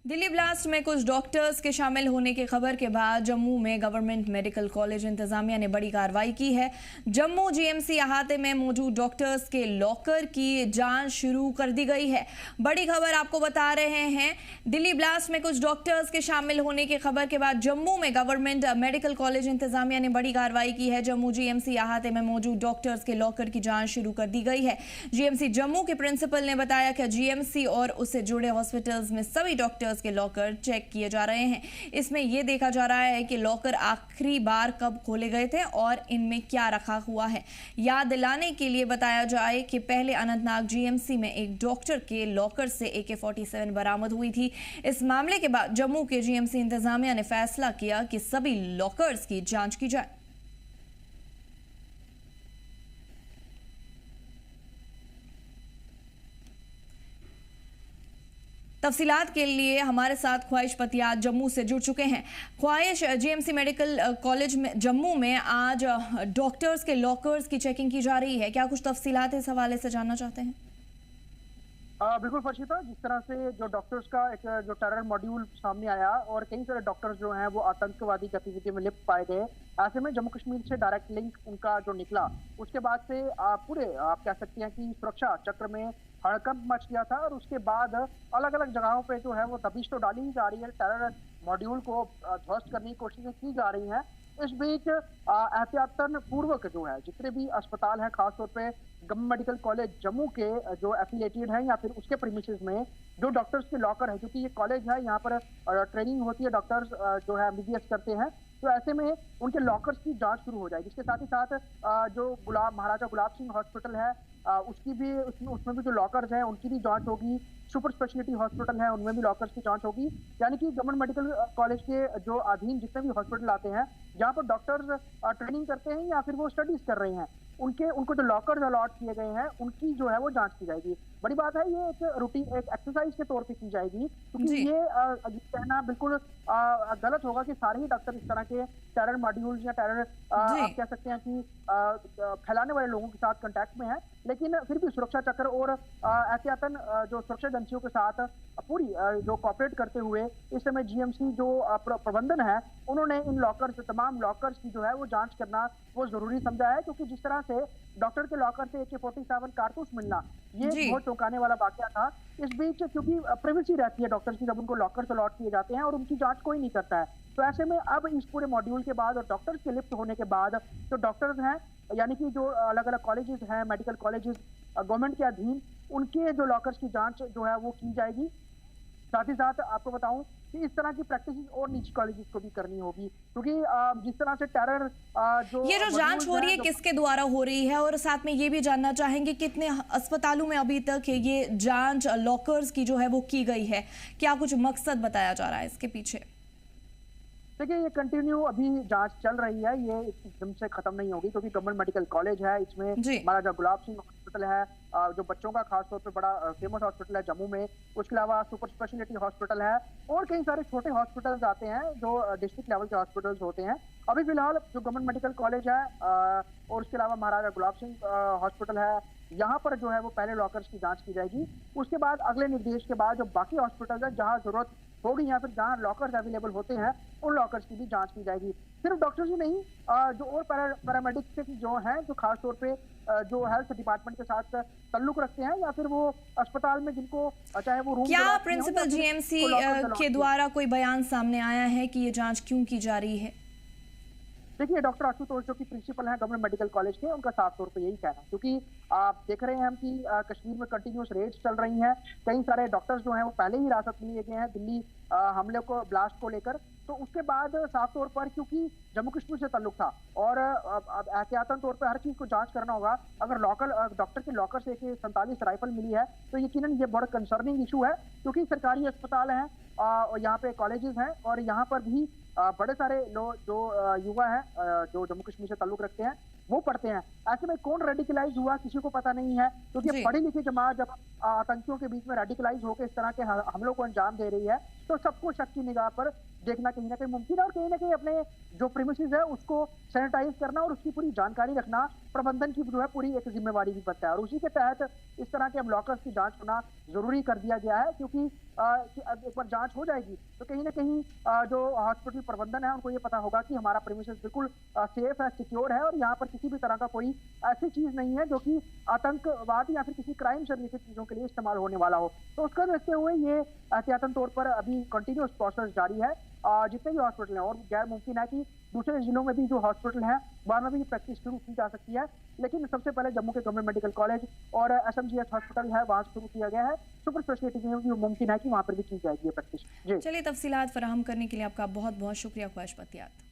Delhi blast में कुछ doctors के शामिल होने की खबर के बाद जम्मू में गवर्नमेंट मेडिकल कॉलेज इंतजामिया ने बड़ी कार्रवाई की है। जम्मू जीएमसी अहाते में मौजूद डॉक्टर्स के लॉकर की जांच शुरू कर दी गई है। बड़ी खबर आपको बता रहे हैं, दिल्ली ब्लास्ट में कुछ डॉक्टर्स के शामिल होने की खबर के बाद जम्मू में गवर्नमेंट मेडिकल कॉलेज इंतजामिया ने बड़ी कार्रवाई की है। जम्मू जीएमसी अहाते में मौजूद डॉक्टर्स के लॉकर की जाँच शुरू कर दी गई है। जीएमसी जम्मू के प्रिंसिपल ने बताया कि जीएमसी और उससे जुड़े हॉस्पिटल्स में सभी डॉक्टर्स के लॉकर चेक किए जा रहे हैं। इसमें यह देखा जा रहा है कि लॉकर आखिरी बार कब खोले गए थे और इनमें क्या रखा हुआ है। याद दिलाने के लिए बताया जाए कि पहले अनंतनाग जीएमसी में एक डॉक्टर के लॉकर से AK-47 बरामद हुई थी। इस मामले के बाद जम्मू के जीएमसी इंतजामिया ने फैसला किया कि सभी लॉकर्स की जांच की जाए। तफसीलात के लिए हमारे साथ ख्वाहिश पतियात जम्मू से जुड़ चुके हैं। ख्वाहिश, जीएमसी मेडिकल कॉलेज में जम्मू में आज डॉक्टर्स के लॉकर्स की चेकिंग की जा रही है, क्या कुछ तफसीलात इस हवाले से जानना चाहते हैं? बिल्कुल फर्शीता, जिस तरह से जो डॉक्टर्स का एक जो टेरर मॉड्यूल सामने आया और कई सारे डॉक्टर्स जो हैं वो आतंकवादी गतिविधि में लिप्त पाए गए, ऐसे में जम्मू कश्मीर से डायरेक्ट लिंक उनका जो निकला, उसके बाद से पूरे आप कह सकते हैं कि सुरक्षा चक्र में हड़कंप मच गया था और उसके बाद अलग अलग जगहों पे जो है वो दबिश तो डाली ही जा रही है, टेरर मॉड्यूल को ध्वस्त करने की कोशिशें की जा रही हैं। इस बीच एहतियातन पूर्वक जो है जितने भी अस्पताल हैं, खासतौर पे गवर्नमेंट मेडिकल कॉलेज जम्मू के जो एफिलिएटेड हैं या फिर उसके प्रीमिसेस में जो डॉक्टर्स के लॉकर है, क्योंकि ये कॉलेज है यहाँ पर ट्रेनिंग होती है, डॉक्टर्स जो है MBBS करते हैं, तो ऐसे में उनके लॉकर्स की जांच शुरू हो जाएगी। इसके साथ ही साथ जो महाराजा गुलाब सिंह हॉस्पिटल है उसकी भी उसमें भी जो लॉकर्स हैं उनकी भी जांच होगी। सुपर स्पेशलिटी हॉस्पिटल है उनमें भी लॉकर्स की जांच होगी। यानी कि गवर्नमेंट मेडिकल कॉलेज के जो अधीन जितने भी हॉस्पिटल आते हैं जहाँ पर डॉक्टर्स ट्रेनिंग करते हैं या फिर वो स्टडीज कर रहे हैं, उनको जो लॉकर्स अलॉट किए गए हैं उनकी जो है वो जांच की जाएगी। बड़ी बात है, ये एक रूटीन एक एक्सरसाइज के तौर पे की जाएगी, क्योंकि ये कहना बिल्कुल गलत होगा कि सारे ही डॉक्टर इस तरह के टेरर मॉड्यूल्स या टेरर आप कह सकते हैं कि फैलाने वाले लोगों के साथ कांटेक्ट में है, लेकिन फिर भी सुरक्षा चक्र और एहतियातन जो सुरक्षा एजेंसियों के साथ पूरी जो कॉपरेट करते हुए इस समय जीएमसी जो प्रबंधन है उन्होंने इन लॉकर्स तमाम लॉकर्स की जो है वो जांच करना वो जरूरी समझा है, क्योंकि जिस तरह से डॉक्टर के लॉकर से AK-47 कारतूस मिलना ये बहुत चौंकाने वाला वाकया था। इस बीच क्योंकि प्राइवेसी रहती है डॉक्टर्स की जब उनको लॉकर्स अलॉट किए जाते हैं और उनकी जांच कोई नहीं करता है, तो ऐसे में अब इस पूरे मॉड्यूल के बाद और डॉक्टर्स के लिप्त होने के बाद जो डॉक्टर्स हैं यानी कि जो अलग अलग कॉलेजेस हैं, मेडिकल कॉलेजेस गवर्नमेंट के अधीन, उनके जो लॉकर्स की जांच जो है वो की जाएगी। साथ ही साथ आपको बताऊं कि इस तरह की प्रैक्टिस और निजी कॉलेजेस को भी करनी होगी, क्योंकि जिस तरह से टेरर ये जो जांच हो रही है किसके द्वारा हो रही है, और साथ में ये भी जानना चाहेंगे कितने अस्पतालों में अभी तक ये जांच लॉकर्स की जो है वो की गई है, क्या कुछ मकसद बताया जा रहा है इसके पीछे? देखिए, ये कंटिन्यू अभी जांच चल रही है, ये एकदम से खत्म नहीं होगी, क्योंकि गवर्नमेंट मेडिकल कॉलेज है, इसमें महाराजा गुलाब सिंह हॉस्पिटल है जो बच्चों का खासतौर पे बड़ा फेमस हॉस्पिटल है जम्मू में, उसके अलावा सुपर स्पेशलिटी हॉस्पिटल है और कई सारे छोटे हॉस्पिटल्स आते हैं जो डिस्ट्रिक्ट लेवल के हॉस्पिटल्स होते हैं। अभी फिलहाल जो गवर्नमेंट मेडिकल कॉलेज है और उसके अलावा महाराजा गुलाब सिंह हॉस्पिटल है, यहाँ पर जो है वो पहले लॉकर्स की जांच की जाएगी। उसके बाद अगले निर्देश के बाद जो बाकी हॉस्पिटल है जहाँ जरूरत होगी या फिर जहाँ लॉकर्स अवेलेबल होते हैं उन लॉकर्स की भी जांच की जाएगी। सिर्फ डॉक्टर्स ही नहीं, जो और पैरामेडिक्स जो हैं जो खासतौर पे जो हेल्थ डिपार्टमेंट के साथ ताल्लुक रखते हैं या फिर वो अस्पताल में जिनको चाहे वो रूम, क्या प्रिंसिपल जीएमसी के द्वारा कोई बयान सामने आया है कि ये जांच क्यों की जा रही है? देखिए, डॉक्टर आशुतोष जो कि प्रिंसिपल हैं गवर्नमेंट मेडिकल कॉलेज के, उनका साफ तौर पे यही कहना है, क्योंकि आप देख रहे हैं हम कि कश्मीर में कंटिन्यूस रेड्स चल रही हैं, कई सारे डॉक्टर्स जो हैं वो पहले ही हिरासत में लिए गए हैं दिल्ली हमले को ब्लास्ट को लेकर, तो उसके बाद साफ तौर पर क्योंकि जम्मू कश्मीर से ताल्लुक था और एहतियातन तौर पर हर चीज को जांच करना होगा, अगर डॉक्टर के लॉकर से AK-47 राइफल मिली है तो यकीनन ये बड़ा कंसर्निंग इशू है, क्योंकि सरकारी अस्पताल हैं और यहाँ पे कॉलेजेस हैं और यहाँ पर भी बड़े सारे लोग जो युवा हैं जो जम्मू कश्मीर से ताल्लुक रखते हैं वो पढ़ते हैं। ऐसे में कौन रेडिकलाइज हुआ किसी को पता नहीं है, क्योंकि पढ़ी लिखी जमात जब आतंकियों के बीच में रेडिकलाइज होकर इस तरह के हमलों को अंजाम दे रही है तो सबको शक की निगाह पर देखना कहीं ना कहीं मुमकिन है और कहीं ना कहीं अपने जो प्रीमिसेस है उसको सैनिटाइज करना और उसकी पूरी जानकारी रखना प्रबंधन की जो है पूरी एक जिम्मेवारी भी बनता है और उसी के तहत इस तरह के हम लॉकर्स की जांच होना जरूरी कर दिया गया है, क्योंकि कि अब एक बार जांच हो जाएगी तो कहीं ना कहीं जो हॉस्पिटल प्रबंधन है उनको ये पता होगा कि हमारा प्रीमिसेस बिल्कुल सेफ है, सिक्योर है और यहाँ पर किसी भी तरह का कोई ऐसी चीज नहीं है जो कि आतंकवाद या फिर किसी क्राइम से रिलेटेड चीजों के लिए इस्तेमाल होने वाला हो। तो उसका देखते हुए ये एहतियातन तौर पर अभी कंटिन्यूस प्रोसेस जारी है। जितने भी हॉस्पिटल हैं और गैर मुमकिन है कि दूसरे जिलों में भी जो हॉस्पिटल हैं वहां में भी प्रैक्टिस शुरू की जा सकती है, लेकिन सबसे पहले जम्मू के गवर्नमेंट मेडिकल कॉलेज और SMGH हॉस्पिटल है वहां शुरू किया गया है। सुपर स्पेशलिटी में भी मुमकिन है कि वहां पर भी की जाएगी ये प्रैक्टिस। जी चलिए, तफसीलात फराहम करने के लिए आपका बहुत बहुत शुक्रिया ख्वाहिश बतियात।